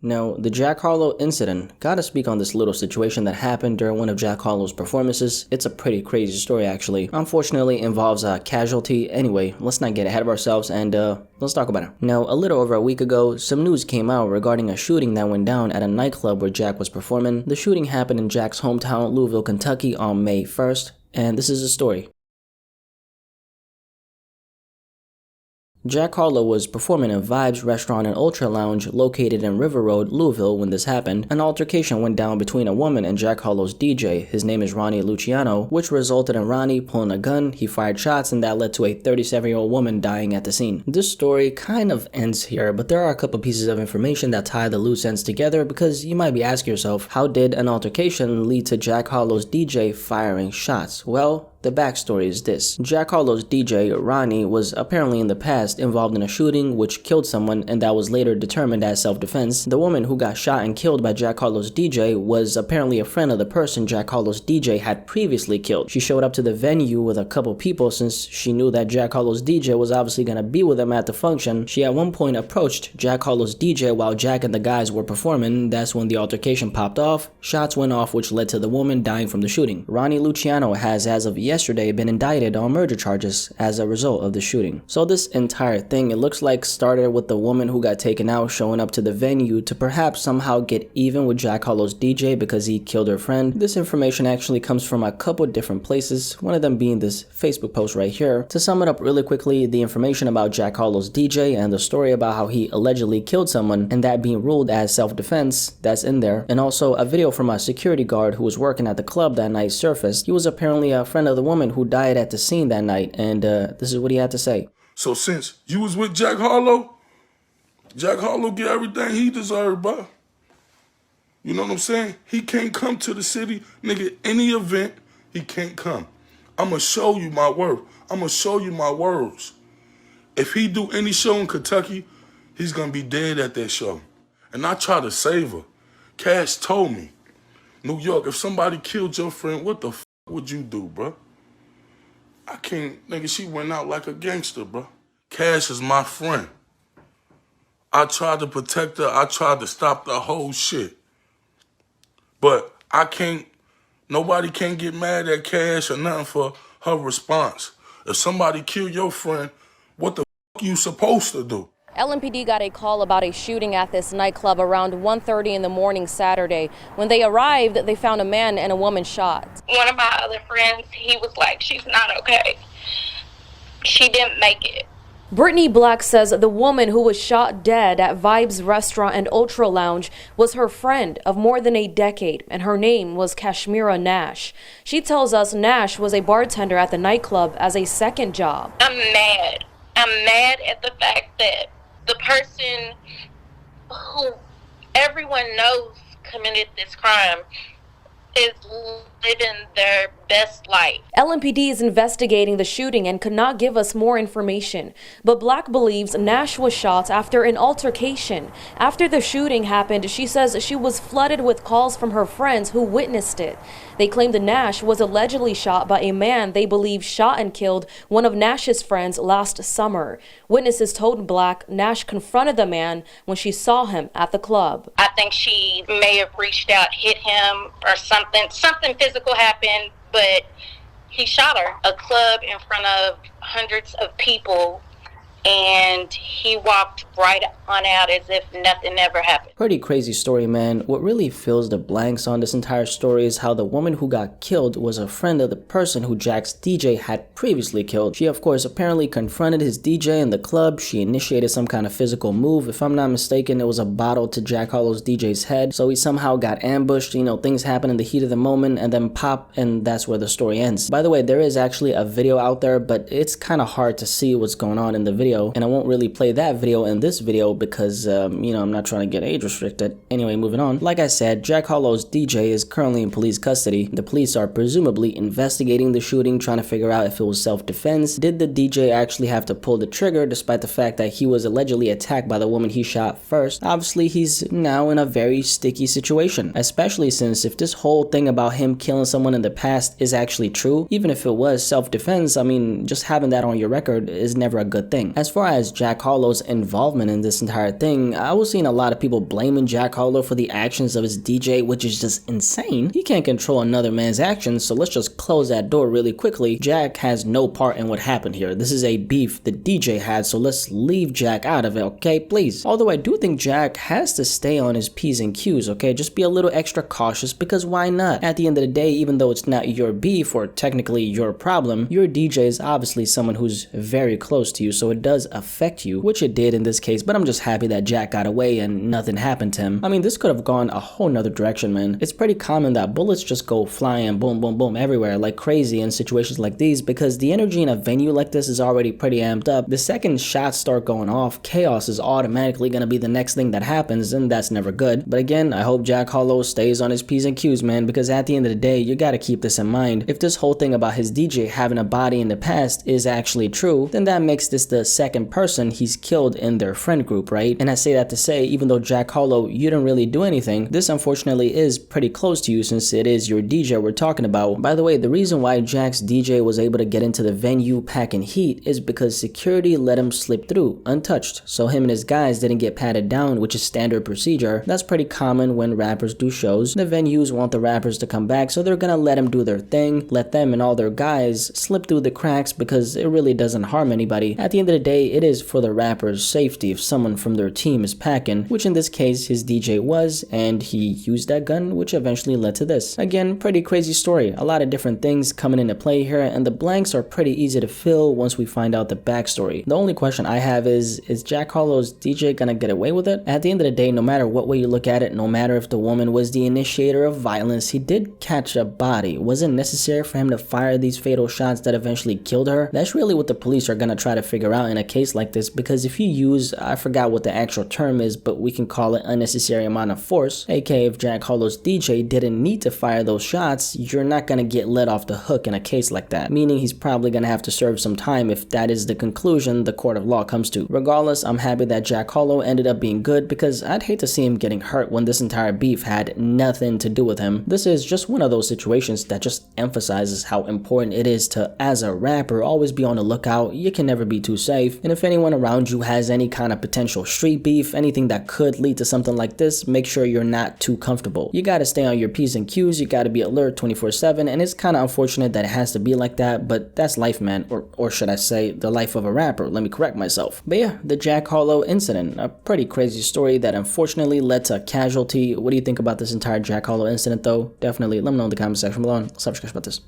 Now, the Jack Harlow incident, gotta speak on this little situation that happened during one of Jack Harlow's performances. It's a pretty crazy story actually. Unfortunately, it involves a casualty. Anyway, let's not get ahead of ourselves and let's talk about it. Now, a little over a week ago, some news came out regarding a shooting that went down at a nightclub where Jack was performing. The shooting happened in Jack's hometown, Louisville, Kentucky on May 1st, and this is the story. Jack Harlow was performing in Vibes Restaurant and Ultra Lounge located in River Road, Louisville when this happened. An altercation went down between a woman and Jack Harlow's DJ, his name is Ronnie Luciano, which resulted in Ronnie pulling a gun. He fired shots and that led to a 37-year-old woman dying at the scene. This story kind of ends here, but there are a couple pieces of information that tie the loose ends together because you might be asking yourself, how did an altercation lead to Jack Harlow's DJ firing shots? Well, the backstory is this. Jack Harlow's DJ, Ronnie, was apparently in the past involved in a shooting which killed someone and that was later determined as self-defense. The woman who got shot and killed by Jack Harlow's DJ was apparently a friend of the person Jack Harlow's DJ had previously killed. She showed up to the venue with a couple people since she knew that Jack Harlow's DJ was obviously gonna be with them at the function. She at one point approached Jack Harlow's DJ while Jack and the guys were performing. That's when the altercation popped off. Shots went off which led to the woman dying from the shooting. Ronnie Luciano has, as of yesterday, been indicted on murder charges as a result of the shooting. So this entire thing, it looks like, started with the woman who got taken out showing up to the venue to perhaps somehow get even with Jack Harlow's DJ because he killed her friend. This information actually comes from a couple different places, one of them being this Facebook post right here. To sum it up really quickly, the information about Jack Harlow's DJ and the story about how he allegedly killed someone and that being ruled as self-defense, that's in there. And also a video from a security guard who was working at the club that night surfaced. He was apparently a friend of the woman who died at the scene that night, and this is what he had to say. So since you was with Jack Harlow get everything he deserved, bro. You know what I'm saying? He can't come to the city, nigga, any event, he can't come. I'ma show you my worth. I'ma show you my words. If he do any show in Kentucky, he's gonna be dead at that show. And I try to save her. Cash told me, New York, if somebody killed your friend, what the f would you do, bro? I can't, nigga, she went out like a gangster, bro. Cash is my friend. I tried to protect her. I tried to stop the whole shit. But I can't, nobody can get mad at Cash or nothing for her response. If somebody kill your friend, what the f you supposed to do? LMPD got a call about a shooting at this nightclub around 1:30 in the morning Saturday. When they arrived, they found a man and a woman shot. One of my other friends, he was like, she's not okay. She didn't make it. Brittany Black says the woman who was shot dead at Vibes Restaurant and Ultra Lounge was her friend of more than a decade, and her name was Kashmira Nash. She tells us Nash was a bartender at the nightclub as a second job. I'm mad. I'm mad at the fact that the person who everyone knows committed this crime is living their best life. LMPD is investigating the shooting and could not give us more information, but Black believes Nash was shot after an altercation. After the shooting happened, she says she was flooded with calls from her friends who witnessed it. They claim that Nash was allegedly shot by a man they believe shot and killed one of Nash's friends last summer. Witnesses told Black Nash confronted the man when she saw him at the club. I think she may have reached out, hit him or something. Something physical happened, but he shot her. A club in front of hundreds of people, and he walked right on out as if nothing ever happened. Pretty crazy story, man. What really fills the blanks on this entire story is how the woman who got killed was a friend of the person who Jack's DJ had previously killed. She, of course, apparently confronted his DJ in the club. She initiated some kind of physical move. If I'm not mistaken, it was a bottle to Jack Harlow's DJ's head. So he somehow got ambushed. You know, things happen in the heat of the moment and then pop, and that's where the story ends. By the way, there is actually a video out there, but it's kind of hard to see what's going on in the video. And I won't really play that video in this video because, you know, I'm not trying to get age restricted. Anyway, moving on. Like I said, Jack Harlow's DJ is currently in police custody. The police are presumably investigating the shooting, trying to figure out if it was self-defense. Did the DJ actually have to pull the trigger despite the fact that he was allegedly attacked by the woman he shot first? Obviously, he's now in a very sticky situation, especially since if this whole thing about him killing someone in the past is actually true, even if it was self-defense, I mean, just having that on your record is never a good thing. As far as Jack Harlow's involvement in this entire thing, I was seeing a lot of people blaming Jack Harlow for the actions of his DJ, which is just insane. He can't control another man's actions, so let's just close that door really quickly. Jack has no part in what happened here. This is a beef the DJ had, so let's leave Jack out of it, okay? Please. Although I do think Jack has to stay on his P's and Q's, okay? Just be a little extra cautious, because why not? At the end of the day, even though it's not your beef or technically your problem, your DJ is obviously someone who's very close to you, so it does affect you, which it did in this case, but I'm just happy that Jack got away and nothing happened to him. I mean, this could have gone a whole nother direction, man. It's pretty common that bullets just go flying boom, boom, boom everywhere like crazy in situations like these, because the energy in a venue like this is already pretty amped up. The second shots start going off, chaos is automatically going to be the next thing that happens, and that's never good. But again, I hope Jack Harlow stays on his P's and Q's, man, because at the end of the day, you gotta keep this in mind. If this whole thing about his DJ having a body in the past is actually true, then that makes this the second person he's killed in their friend group, right? And I say that to say, even though Jack Harlow, you didn't really do anything, this unfortunately is pretty close to you since it is your DJ we're talking about. By the way, the reason why Jack's DJ was able to get into the venue packing heat is because security let him slip through untouched, so him and his guys didn't get patted down, which is standard procedure. That's pretty common when rappers do shows. The venues want the rappers to come back, so they're gonna let them do their thing, let them and all their guys slip through the cracks, because it really doesn't harm anybody. At the end of the day, it is for the rapper's safety if someone from their team is packing, which in this case his DJ was, and he used that gun, which eventually led to this. Again, pretty crazy story. A lot of different things coming into play here, and the blanks are pretty easy to fill once we find out the backstory. The only question I have is Jack Harlow's DJ gonna get away with it? At the end of the day, no matter what way you look at it, no matter if the woman was the initiator of violence, he did catch a body. Was it necessary for him to fire these fatal shots that eventually killed her? That's really what the police are gonna try to figure out in a case like this, because if you use, I forgot what the actual term is, but we can call it unnecessary amount of force, aka if Jack Harlow's DJ didn't need to fire those shots, you're not gonna get let off the hook in a case like that, meaning he's probably gonna have to serve some time if that is the conclusion the court of law comes to. Regardless, I'm happy that Jack Harlow ended up being good, because I'd hate to see him getting hurt when this entire beef had nothing to do with him. This is just one of those situations that just emphasizes how important it is to, as a rapper, always be on the lookout. You can never be too safe, and if anyone around you has any kind of potential street beef, anything that could lead to something like this, make sure you're not too comfortable. You gotta stay on your P's and Q's, you gotta be alert 24/7, and it's kinda unfortunate that it has to be like that, but that's life, man, or should I say, the life of a rapper. Let me correct myself. But yeah, the Jack Harlow incident, a pretty crazy story that unfortunately led to a casualty. What do you think about this entire Jack Harlow incident though? Definitely let me know in the comment section below, and subscribe about this.